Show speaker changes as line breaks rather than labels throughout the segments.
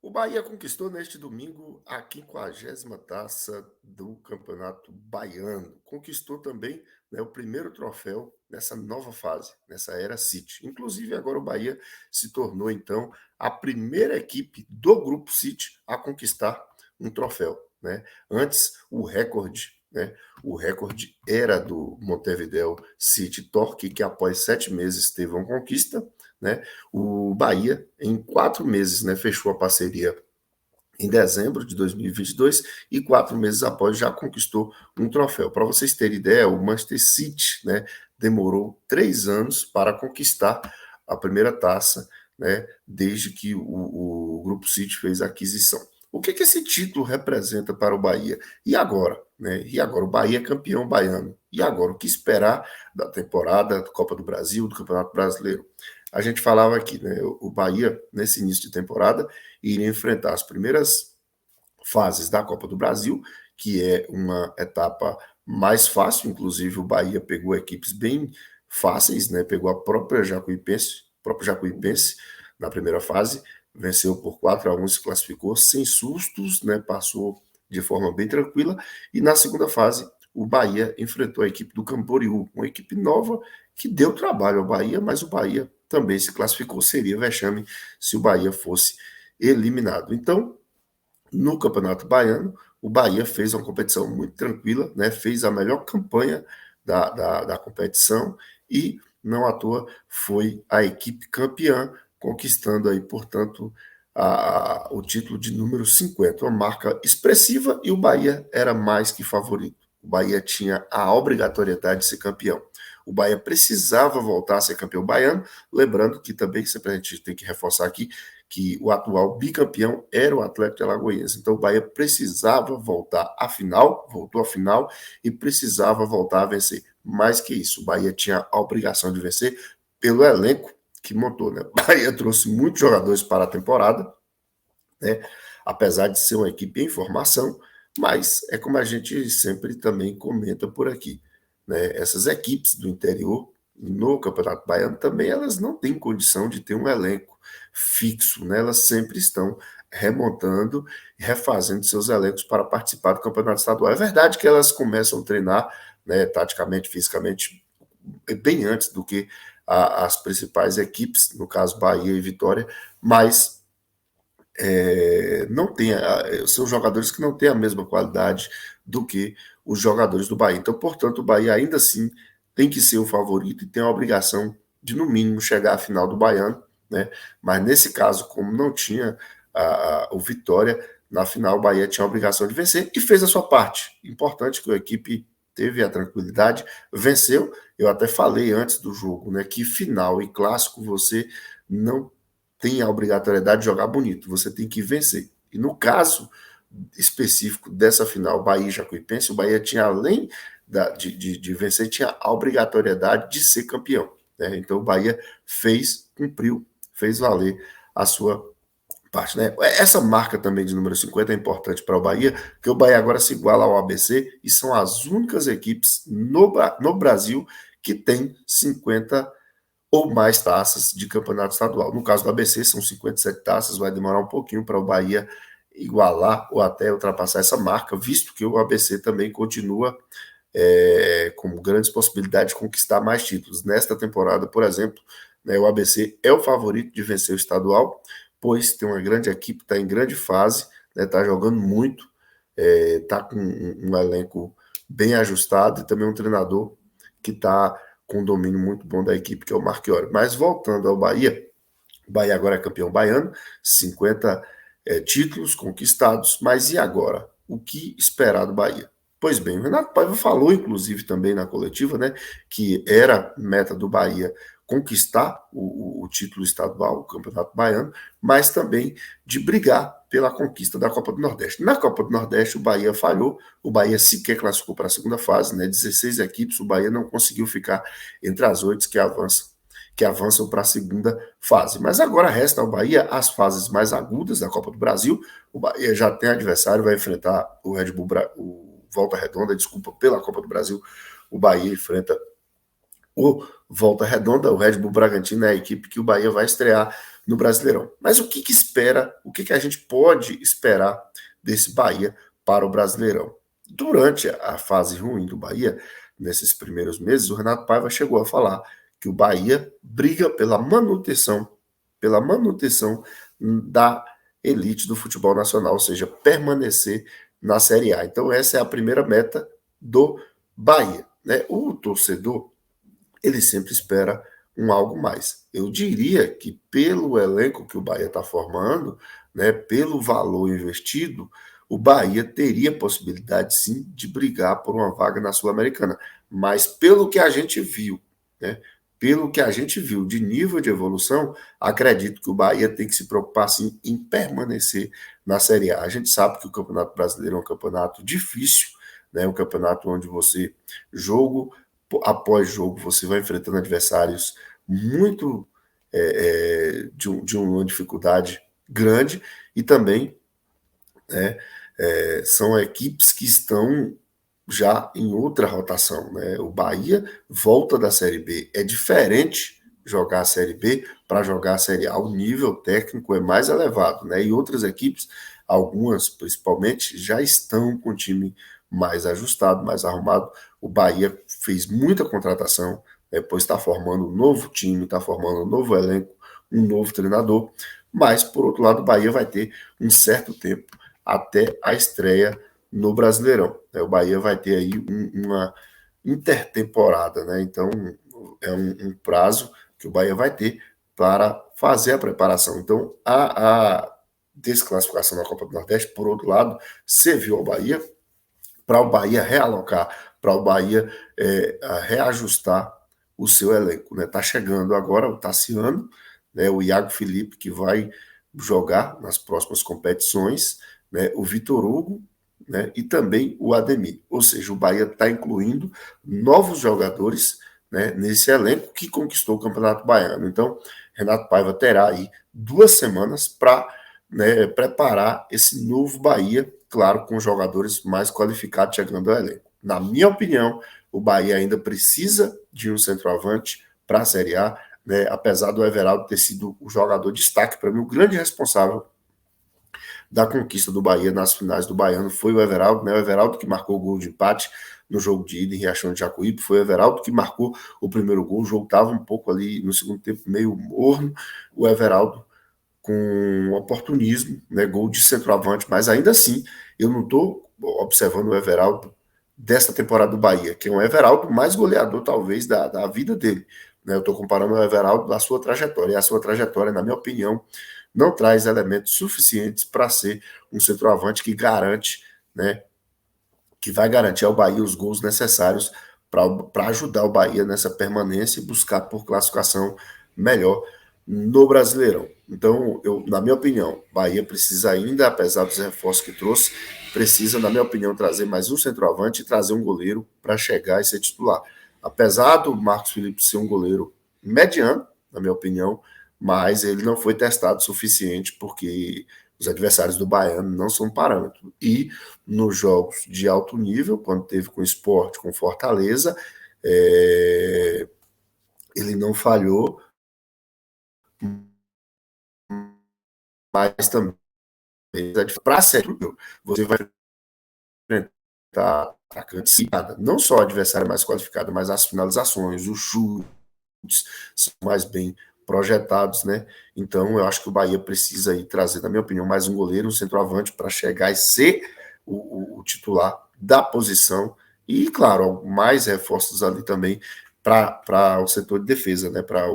O Bahia conquistou neste domingo a 50ª taça do Campeonato Baiano. Conquistou também, né, o primeiro troféu nessa nova fase, nessa era City. Inclusive, agora o Bahia se tornou, então, a primeira equipe do Grupo City a conquistar um troféu, né? Antes, o recorde era do Montevideo City Torque, que após 7 meses teve uma conquista, né? O Bahia, em 4 meses, né, fechou a parceria em dezembro de 2022 e 4 meses após já conquistou um troféu. Para vocês terem ideia, o Manchester City, né, demorou 3 anos para conquistar a primeira taça, né, desde que o Grupo City fez a aquisição. O que esse título representa para o Bahia? E agora? Né? E agora? O Bahia é campeão baiano. E agora? O que esperar da temporada, da Copa do Brasil, do Campeonato Brasileiro? A gente falava aqui, né? O Bahia, nesse início de temporada, iria enfrentar as primeiras fases da Copa do Brasil, que é uma etapa mais fácil, inclusive o Bahia pegou equipes bem fáceis, né? Pegou a própria Jacuipense na primeira fase, venceu por 4-1, se classificou sem sustos, né? Passou de forma bem tranquila, e na segunda fase o Bahia enfrentou a equipe do Camboriú, uma equipe nova que deu trabalho ao Bahia, mas o Bahia também se classificou, seria vexame se o Bahia fosse eliminado. Então, no Campeonato Baiano, o Bahia fez uma competição muito tranquila, né? Fez a melhor campanha da competição e, não à toa, foi a equipe campeã, conquistando aí, portanto, o título de número 50, uma marca expressiva, e o Bahia era mais que favorito. O Bahia tinha a obrigatoriedade de ser campeão. O Bahia precisava voltar a ser campeão baiano, lembrando que também sempre a gente tem que reforçar aqui que o atual bicampeão era o Atlético Alagoense. Então o Bahia precisava voltar à final, voltou à final e precisava voltar a vencer. Mais que isso, o Bahia tinha a obrigação de vencer pelo elenco que montou, né? O Bahia trouxe muitos jogadores para a temporada, né? Apesar de ser uma equipe em formação, mas é como a gente sempre também comenta por aqui, né? Essas equipes do interior no Campeonato Baiano também elas não têm condição de ter um elenco fixo, né? Elas sempre estão remontando e refazendo seus elencos para participar do Campeonato Estadual. É verdade que elas começam a treinar, né, taticamente, fisicamente, bem antes do que as principais equipes, no caso Bahia e Vitória, mas não tem são jogadores que não têm a mesma qualidade do que os jogadores do Bahia. Então, portanto, o Bahia ainda assim tem que ser o favorito e tem a obrigação de, no mínimo, chegar à final do Baiano, né? Mas nesse caso, como não tinha o Vitória, na final o Bahia tinha a obrigação de vencer e fez a sua parte. Importante que a equipe teve a tranquilidade, venceu. Eu até falei antes do jogo, né, que final e clássico você não tem a obrigatoriedade de jogar bonito, você tem que vencer. E no caso específico dessa final, Bahia e Jacuipense, o Bahia tinha, além de vencer, tinha a obrigatoriedade de ser campeão. Né? Então o Bahia cumpriu, fez valer a sua parte. Né? Essa marca também de número 50 é importante para o Bahia, porque o Bahia agora se iguala ao ABC e são as únicas equipes no Brasil que tem 50 ou mais taças de campeonato estadual. No caso do ABC, são 57 taças, vai demorar um pouquinho para o Bahia igualar ou até ultrapassar essa marca, visto que o ABC também continua com grandes possibilidades de conquistar mais títulos. Nesta temporada, por exemplo, né, o ABC é o favorito de vencer o estadual, pois tem uma grande equipe, está em grande fase, está jogando muito, está com um elenco bem ajustado e também um treinador que está com um domínio muito bom da equipe, que é o Marchiori. Mas voltando ao Bahia, o Bahia agora é campeão baiano, 50 títulos conquistados, mas e agora? O que esperar do Bahia? Pois bem, o Renato Paiva falou, inclusive, também na coletiva, né, que era meta do Bahia conquistar o título estadual, o Campeonato Baiano, mas também de brigar pela conquista da Copa do Nordeste. Na Copa do Nordeste, o Bahia falhou, o Bahia sequer classificou para a segunda fase, né, 16 equipes, o Bahia não conseguiu ficar entre as 8 que avançam para a segunda fase. Mas agora resta ao Bahia as fases mais agudas da Copa do Brasil. O Bahia já tem adversário, vai enfrentar o Red Bull, o Volta Redonda, desculpa, pela Copa do Brasil. O Bahia enfrenta o Volta Redonda, o Red Bull Bragantino é a equipe que o Bahia vai estrear no Brasileirão. Mas o que espera, o que a gente pode esperar desse Bahia para o Brasileirão? Durante a fase ruim do Bahia, nesses primeiros meses, o Renato Paiva chegou a falar que o Bahia briga pela manutenção da elite do futebol nacional, ou seja, permanecer na Série A. Então essa é a primeira meta do Bahia, né? O torcedor, ele sempre espera um algo mais. Eu diria que pelo elenco que o Bahia está formando, né, pelo valor investido, o Bahia teria possibilidade sim de brigar por uma vaga na Sul-Americana. Mas pelo que a gente viu, né, pelo que a gente viu de nível de evolução, acredito que o Bahia tem que se preocupar sim em permanecer na Série A. A gente sabe que o Campeonato Brasileiro é um campeonato difícil, né, um campeonato onde você jogo após jogo você vai enfrentando adversários muito de uma dificuldade grande e também né, são equipes que estão já em outra rotação. Né? O Bahia volta da Série B. É diferente jogar a Série B para jogar a Série A. O nível técnico é mais elevado. Né? E outras equipes, algumas principalmente, já estão com o time mais ajustado, mais arrumado. O Bahia fez muita contratação, pois está formando um novo time, está formando um novo elenco, um novo treinador. Mas, por outro lado, o Bahia vai ter um certo tempo até a estreia no Brasileirão. O Bahia vai ter aí uma intertemporada, né? Então é um prazo que o Bahia vai ter para fazer a preparação. Então a desclassificação da Copa do Nordeste, por outro lado, serviu ao Bahia para o Bahia realocar, para o Bahia reajustar o seu elenco. Né? Tá chegando agora o Tassiano, né? O Iago Felipe, que vai jogar nas próximas competições, né? O Vitor Hugo, né? E também o Ademir. Ou seja, o Bahia está incluindo novos jogadores, né? Nesse elenco que conquistou o Campeonato Baiano. Então, Renato Paiva terá aí 2 semanas para, né, preparar esse novo Bahia, claro, com jogadores mais qualificados chegando ao elenco. Na minha opinião, o Bahia ainda precisa de um centroavante para a Série A, né? Apesar do Everaldo ter sido o jogador de destaque, para mim, o grande responsável da conquista do Bahia nas finais do Baiano foi o Everaldo, né? O Everaldo que marcou o gol de empate no jogo de ida em Riachão de Jacuípe, foi o Everaldo que marcou o primeiro gol. O jogo estava um pouco ali no segundo tempo meio morno, o Everaldo com oportunismo, né? Gol de centroavante, mas ainda assim eu não estou observando o Everaldo dessa temporada do Bahia, que é um Everaldo mais goleador talvez da vida dele. Né? Eu estou comparando o Everaldo da sua trajetória, e a sua trajetória, na minha opinião, não traz elementos suficientes para ser um centroavante que garante, né, que vai garantir ao Bahia os gols necessários para ajudar o Bahia nessa permanência e buscar por classificação melhor no Brasileirão. Então, na minha opinião, Bahia precisa ainda, apesar dos reforços que trouxe, precisa, na minha opinião, trazer mais um centroavante e trazer um goleiro para chegar e ser titular. Apesar do Marcos Felipe ser um goleiro mediano, na minha opinião, mas ele não foi testado o suficiente porque os adversários do Baiano não são parâmetro. E nos jogos de alto nível, quando teve com o Sport, com Fortaleza, ele não falhou, mas também para ser você vai enfrentar atacantes, não só o adversário mais qualificado, mas as finalizações, os chutes são mais bem projetados, né? Então eu acho que o Bahia precisa aí trazer, na minha opinião, mais um goleiro, um centroavante para chegar e ser o titular da posição e, claro, mais reforços ali também para o setor de defesa, né? Para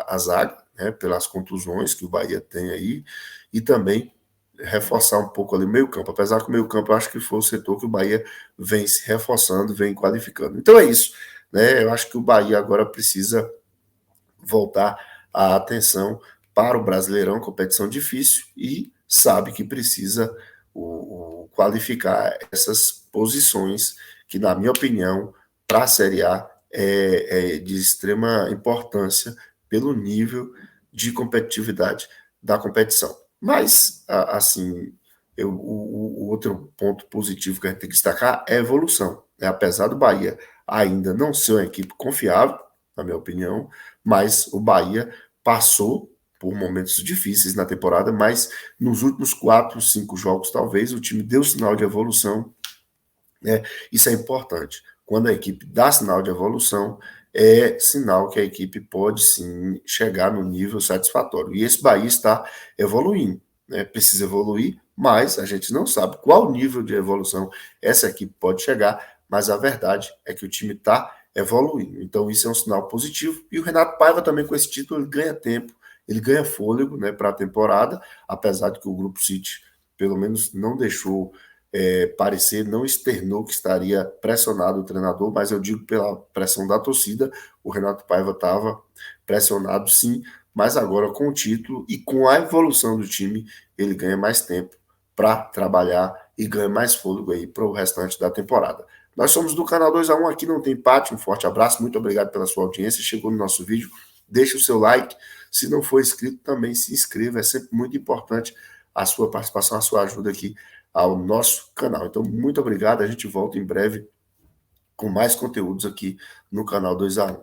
a zaga, né? Pelas contusões que o Bahia tem aí e também reforçar um pouco ali o meio campo, apesar que o meio campo eu acho que foi o setor que o Bahia vem se reforçando, vem qualificando. Então é isso, né? Eu acho que o Bahia agora precisa voltar a atenção para o Brasileirão, competição difícil, e sabe que precisa qualificar essas posições que, na minha opinião, para a Série A é de extrema importância pelo nível de competitividade da competição. Mas, assim, o outro ponto positivo que a gente tem que destacar é a evolução. Né? Apesar do Bahia ainda não ser uma equipe confiável, na minha opinião, mas o Bahia passou por momentos difíceis na temporada, mas nos últimos 4, 5 jogos, talvez, o time deu sinal de evolução, né? Isso é importante. Quando a equipe dá sinal de evolução, é sinal que a equipe pode sim chegar no nível satisfatório. E esse Bahia está evoluindo, né? Precisa evoluir, mas a gente não sabe qual nível de evolução essa equipe pode chegar, mas a verdade é que o time está evoluindo. Então isso é um sinal positivo. E o Renato Paiva também com esse título ele ganha tempo, ele ganha fôlego, né, para a temporada, apesar de que o Grupo City pelo menos não deixou parecer, não externou que estaria pressionado o treinador, mas eu digo pela pressão da torcida, o Renato Paiva estava pressionado sim, mas agora com o título e com a evolução do time, ele ganha mais tempo para trabalhar e ganha mais fôlego aí para o restante da temporada. Nós somos do canal 2x1, aqui não tem empate, um forte abraço, muito obrigado pela sua audiência, chegou no nosso vídeo, deixa o seu like, se não for inscrito também se inscreva, é sempre muito importante a sua participação, a sua ajuda aqui ao nosso canal. Então, muito obrigado. A gente volta em breve com mais conteúdos aqui no canal 2x1.